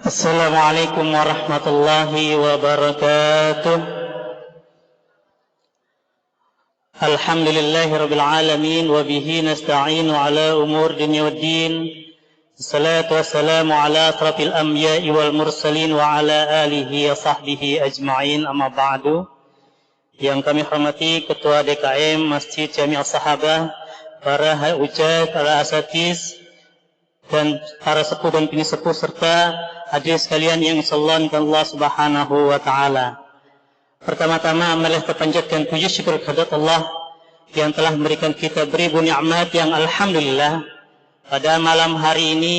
Assalamualaikum warahmatullahi wabarakatuh. Alhamdulillahirabbil alamin wa bihi nasta'inu ala umur dunya waddin. Wassalatu wassalamu ala asrafil anbiya'i wal mursalin wa ala alihi wa sahbihi ajma'in, amma ba'du. Yang kami hormati Ketua DKM Masjid Jami' As-Sahabah, para hujjah, para asatiz, dan para sepuh dan bini sepuh serta hadirin sekalian yang insyaallah Allah Subhanahu wa taala. Pertama-tama marilah kita panjatkan puji syukur kepada Allah yang telah memberikan kita beribu nikmat yang alhamdulillah pada malam hari ini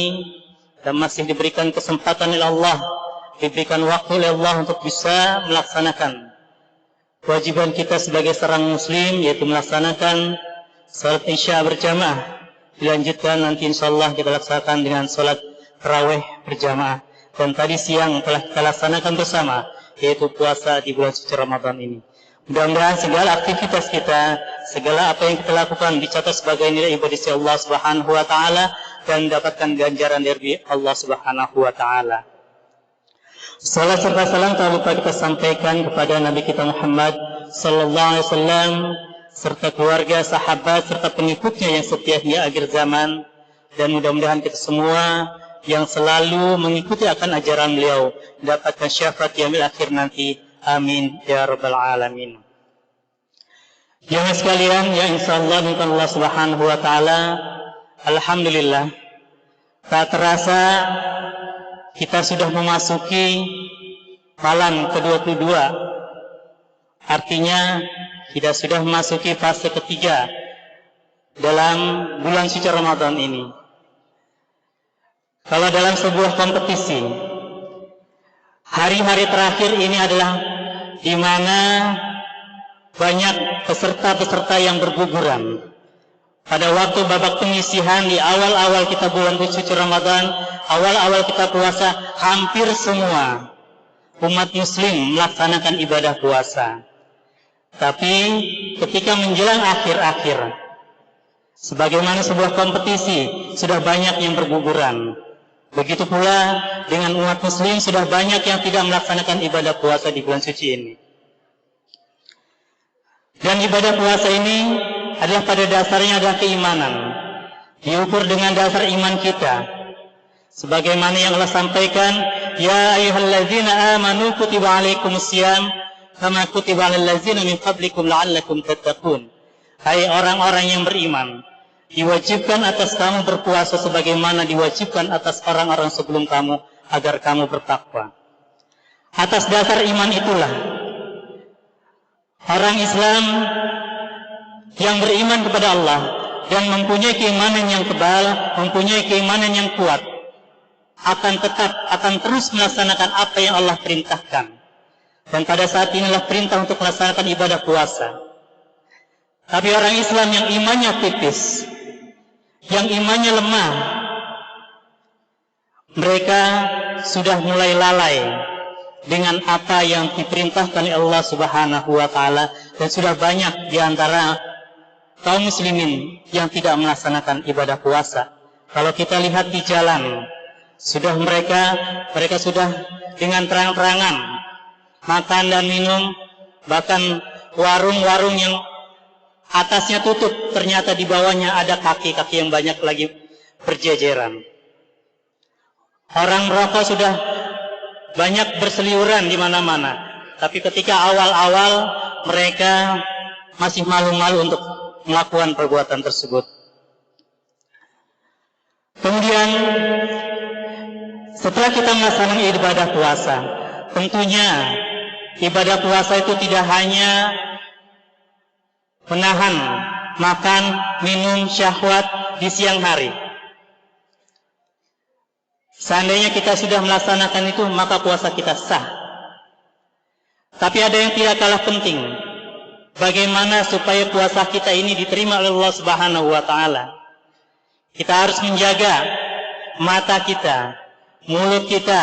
dan masih diberikan kesempatan oleh Allah, diberikan waktu oleh Allah untuk bisa melaksanakan kewajiban kita sebagai seorang muslim, yaitu melaksanakan salat Isya berjamaah. Dilanjutkan nanti insyaallah kita laksanakan dengan salat tarawih berjamaah. Dan tadi siang telah kita laksanakan bersama, yaitu puasa di bulan suci Ramadan ini. Mudah-mudahan segala aktivitas kita, segala apa yang kita lakukan dicatat sebagai nilai ibadah Allah Subhanahu wa taala dan mendapatkan ganjaran dari Allah Subhanahu wa taala. Salat serta salam tak lupa kita sampaikan kepada Nabi kita Muhammad sallallahu alaihi wasallam serta keluarga, sahabat, serta pengikutnya yang setia hingga akhir zaman. Dan mudah-mudahan kita semua yang selalu mengikuti akan ajaran beliau mendapatkan syafaat yaumil akhir nanti. Amin ya rabbal alamin. Yang sekalian, ya insyaallah dengan Allah Subhanahu wa taala, alhamdulillah, tak terasa kita sudah memasuki malam ke-22. Artinya kita sudah memasuki fase ketiga dalam bulan suci Ramadan ini. Kalau dalam sebuah kompetisi, hari-hari terakhir ini adalah di mana banyak peserta-peserta yang berguguran. Pada waktu babak penyisihan di awal-awal kita bulan suci Ramadan, awal-awal kita puasa, hampir semua umat muslim melaksanakan ibadah puasa. Tapi ketika menjelang akhir-akhir, sebagaimana sebuah kompetisi, sudah banyak yang berguguran. Begitu pula dengan umat muslim, sudah banyak yang tidak melaksanakan ibadah puasa di bulan suci ini. Dan ibadah puasa ini adalah pada dasarnya adalah keimanan. Diukur dengan dasar iman kita. Sebagaimana yang Allah sampaikan, ya ayyuhalladzina amanu kutiba alaikumusiyam kama kutiba alal ladzina min qablikum la'allakum tattaqun. Hai orang-orang yang beriman, diwajibkan atas kamu berpuasa sebagaimana diwajibkan atas orang-orang sebelum kamu agar kamu bertakwa. Atas dasar iman itulah orang Islam yang beriman kepada Allah dan mempunyai keimanan yang tebal, mempunyai keimanan yang kuat, akan terus melaksanakan apa yang Allah perintahkan. Dan pada saat inilah perintah untuk melaksanakan ibadah puasa. Tapi orang Islam yang imannya tipis, yang imannya lemah, mereka sudah mulai lalai dengan apa yang diperintahkan oleh Allah Subhanahu wa taala, dan sudah banyak di antara kaum muslimin yang tidak melaksanakan ibadah puasa. Kalau kita lihat di jalan, sudah mereka sudah dengan terang-terangan makan dan minum, bahkan warung-warung yang atasnya tutup, ternyata di bawahnya ada kaki-kaki yang banyak lagi berjejeran. Orang merokok sudah banyak berseliweran di mana-mana. Tapi ketika awal-awal mereka masih malu-malu untuk melakukan perbuatan tersebut. Kemudian setelah kita melaksanakan ibadah puasa, tentunya ibadah puasa itu tidak hanya menahan makan, minum, syahwat di siang hari. Seandainya kita sudah melaksanakan itu, maka puasa kita sah. Tapi ada yang tidak kalah penting. Bagaimana supaya puasa kita ini diterima oleh Allah Subhanahu wa taala? Kita harus menjaga mata kita, mulut kita,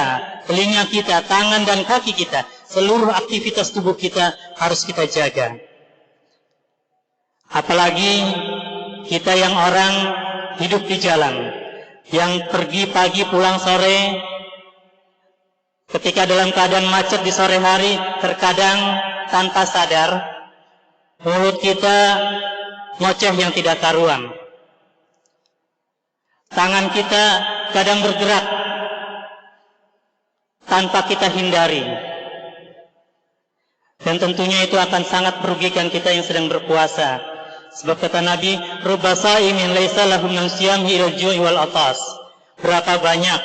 telinga kita, tangan dan kaki kita, seluruh aktivitas tubuh kita harus kita jaga. Apalagi kita yang orang hidup di jalan, yang pergi pagi pulang sore, Ketika dalam keadaan macet di sore hari, terkadang tanpa sadar, mulut kita ngoceh yang tidak karuan. Tangan kita kadang bergerak tanpa kita hindari. Dan tentunya itu akan sangat merugikan kita yang sedang berpuasa. Sebab kata Nabi, "Rubba sha'imin laisa lahu min siyamihi illa al-ju'i wal atas." Berapa banyak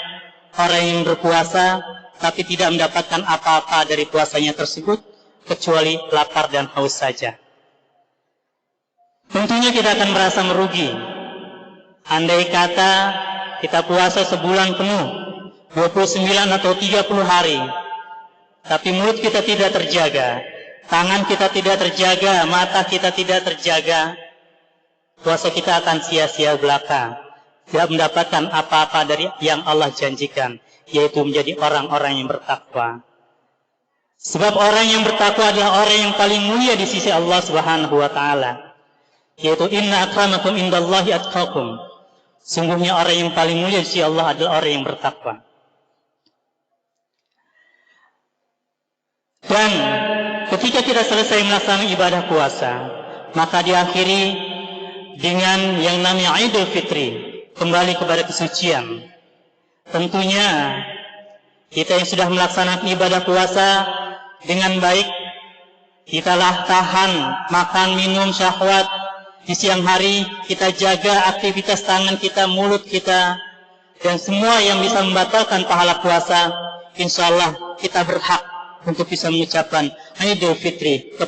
orang yang berpuasa tapi tidak mendapatkan apa-apa dari puasanya tersebut kecuali lapar dan haus saja. Tentunya kita akan merasa merugi. Andai kata kita puasa sebulan penuh, 29 atau 30 hari, tapi mulut kita tidak terjaga, tangan kita tidak terjaga, mata kita tidak terjaga, puasa kita akan sia-sia belaka, tidak mendapatkan apa-apa dari yang Allah janjikan, yaitu menjadi orang-orang yang bertakwa. Sebab orang yang bertakwa adalah orang yang paling mulia di sisi Allah Subhanahu wa taala, yaitu inna akramakum indallahi atqakum. Sungguhnya orang yang paling mulia di sisi Allah adalah orang yang bertakwa. Dan ketika kita selesai melaksanakan ibadah puasa, maka diakhiri dengan yang namanya Idul Fitri, kembali kepada kesucian. Tentunya kita yang sudah melaksanakan ibadah puasa dengan baik, kitalah tahan makan, minum, syahwat. Di siang hari kita jaga aktivitas tangan kita, mulut kita, dan semua yang bisa membatalkan pahala puasa. Insya Allah kita berhak untuk bisa mengucapkan Idul Fitri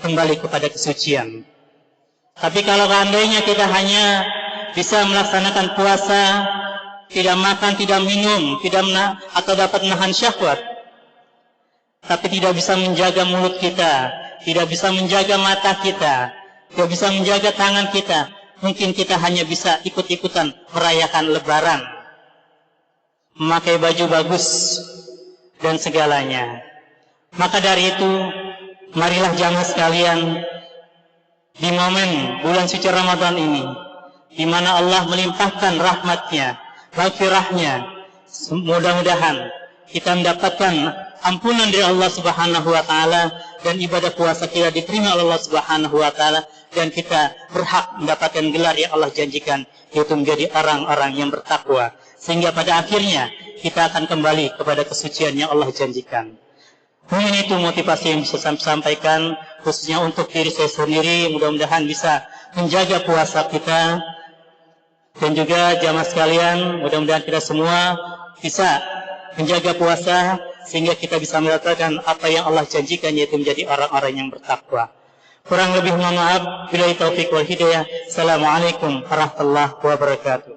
kembali kepada kesucian. Tapi kalau seandainya kita hanya bisa melaksanakan puasa, tidak makan, tidak minum, atau dapat menahan syahwat, tapi tidak bisa menjaga mulut kita, tidak bisa menjaga mata kita, tidak bisa menjaga tangan kita, mungkin kita hanya bisa ikut-ikutan merayakan Lebaran, memakai baju bagus dan segalanya. Maka dari itu, marilah jamaah sekalian, di momen bulan suci Ramadan ini, di mana Allah melimpahkan rahmatnya, maghfirahnya, mudah-mudahan kita mendapatkan ampunan dari Allah Subhanahu wa taala, dan ibadah puasa kita diterima oleh Allah Subhanahu wa taala, dan kita berhak mendapatkan gelar yang Allah janjikan, yaitu menjadi orang-orang yang bertakwa, sehingga pada akhirnya kita akan kembali kepada kesucian yang Allah janjikan. Mungkin itu motivasi yang bisa saya sampaikan, khususnya untuk diri saya sendiri. Mudah-mudahan bisa menjaga puasa kita, dan juga jamaah sekalian, mudah-mudahan kita semua bisa menjaga puasa sehingga kita bisa mendapatkan apa yang Allah janjikan, yaitu menjadi orang-orang yang bertakwa. Kurang lebih mohon maaf. Billahi taufiq wal hidayah. Assalamualaikum warahmatullahi wabarakatuh.